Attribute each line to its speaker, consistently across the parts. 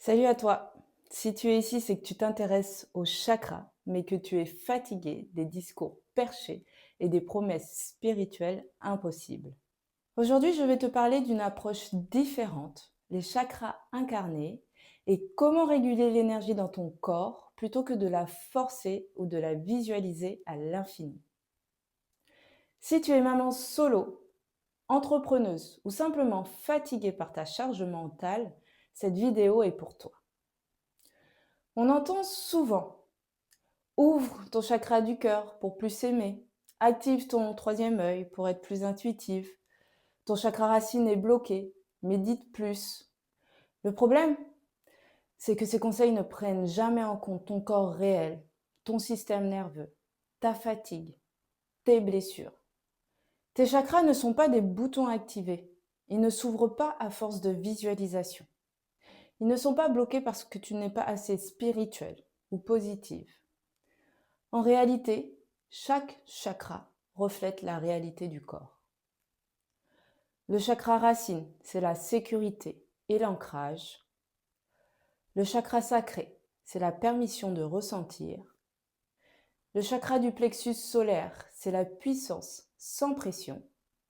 Speaker 1: Salut à toi. Si tu es ici, c'est que tu t'intéresses aux chakras, mais que tu es fatigué des discours perchés et des promesses spirituelles impossibles. Aujourd'hui, je vais te parler d'une approche différente, les chakras incarnés, et comment réguler l'énergie dans ton corps plutôt que de la forcer ou de la visualiser à l'infini. Si tu es maman solo, entrepreneuse ou simplement fatiguée par ta charge mentale, cette vidéo est pour toi. On entend souvent: ouvre ton chakra du cœur pour plus s'aimer. Active ton troisième œil pour être plus intuitive. Ton chakra racine est bloqué. Médite plus. Le problème, c'est que ces conseils ne prennent jamais en compte ton corps réel, ton système nerveux, ta fatigue, tes blessures. Tes chakras ne sont pas des boutons activés. Ils ne s'ouvrent pas à force de visualisation. Ils ne sont pas bloqués parce que tu n'es pas assez spirituel ou positive. En réalité, chaque chakra reflète la réalité du corps. Le chakra racine, c'est la sécurité et l'ancrage. Le chakra sacré, c'est la permission de ressentir. Le chakra du plexus solaire, c'est la puissance sans pression.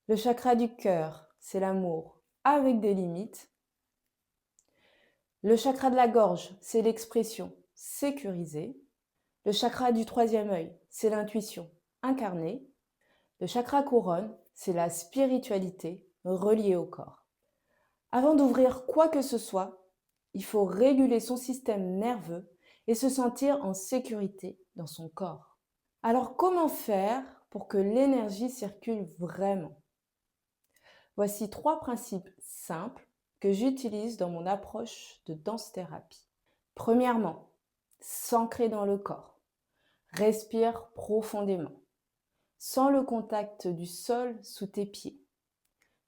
Speaker 1: Le chakra du cœur, c'est l'amour avec des limites. Le chakra de la gorge, c'est l'expression sécurisée. Le chakra du troisième œil, c'est l'intuition incarnée. Le chakra couronne, c'est la spiritualité reliée au corps. Avant d'ouvrir quoi que ce soit, il faut réguler son système nerveux et se sentir en sécurité dans son corps. Alors comment faire pour que l'énergie circule vraiment? Voici 3 principes simples que j'utilise dans mon approche de danse-thérapie. Premièrement, s'ancrer dans le corps. Respire profondément. Sens le contact du sol sous tes pieds.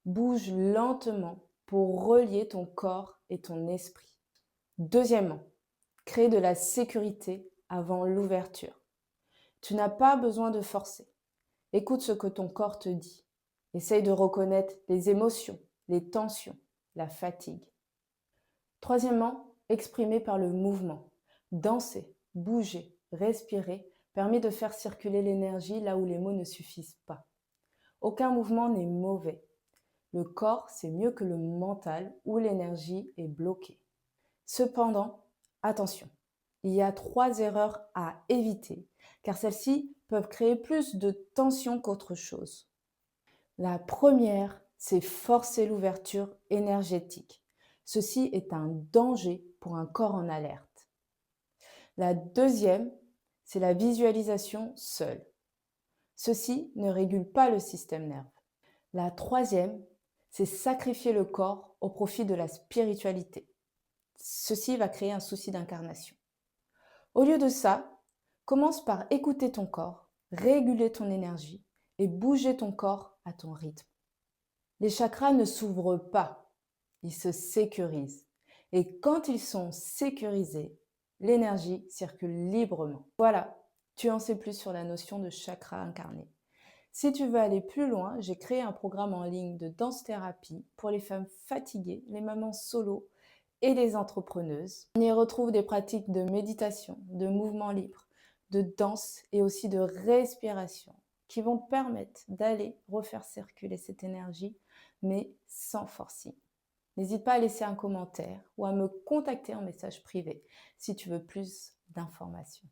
Speaker 1: Bouge lentement pour relier ton corps et ton esprit. Deuxièmement, crée de la sécurité avant l'ouverture. Tu n'as pas besoin de forcer. Écoute ce que ton corps te dit. Essaye de reconnaître les émotions, les tensions, la fatigue. Troisièmement, exprimer par le mouvement. Danser, bouger, respirer permet de faire circuler l'énergie là où les mots ne suffisent pas. Aucun mouvement n'est mauvais. Le corps, c'est mieux que le mental où l'énergie est bloquée. Cependant, attention, il y a 3 erreurs à éviter, car celles-ci peuvent créer plus de tension qu'autre chose. La première, c'est forcer l'ouverture énergétique. Ceci est un danger pour un corps en alerte. La deuxième, c'est la visualisation seule. Ceci ne régule pas le système nerveux. La troisième, c'est sacrifier le corps au profit de la spiritualité. Ceci va créer un souci d'incarnation. Au lieu de ça, commence par écouter ton corps, réguler ton énergie et bouger ton corps à ton rythme. Les chakras ne s'ouvrent pas, ils se sécurisent. Et quand ils sont sécurisés, l'énergie circule librement. Voilà, tu en sais plus sur la notion de chakra incarné. Si tu veux aller plus loin, j'ai créé un programme en ligne de danse-thérapie pour les femmes fatiguées, les mamans solo et les entrepreneuses. On y retrouve des pratiques de méditation, de mouvement libre, de danse et aussi de respiration qui vont te permettre d'aller refaire circuler cette énergie, mais sans forcing. N'hésite pas à laisser un commentaire ou à me contacter en message privé si tu veux plus d'informations.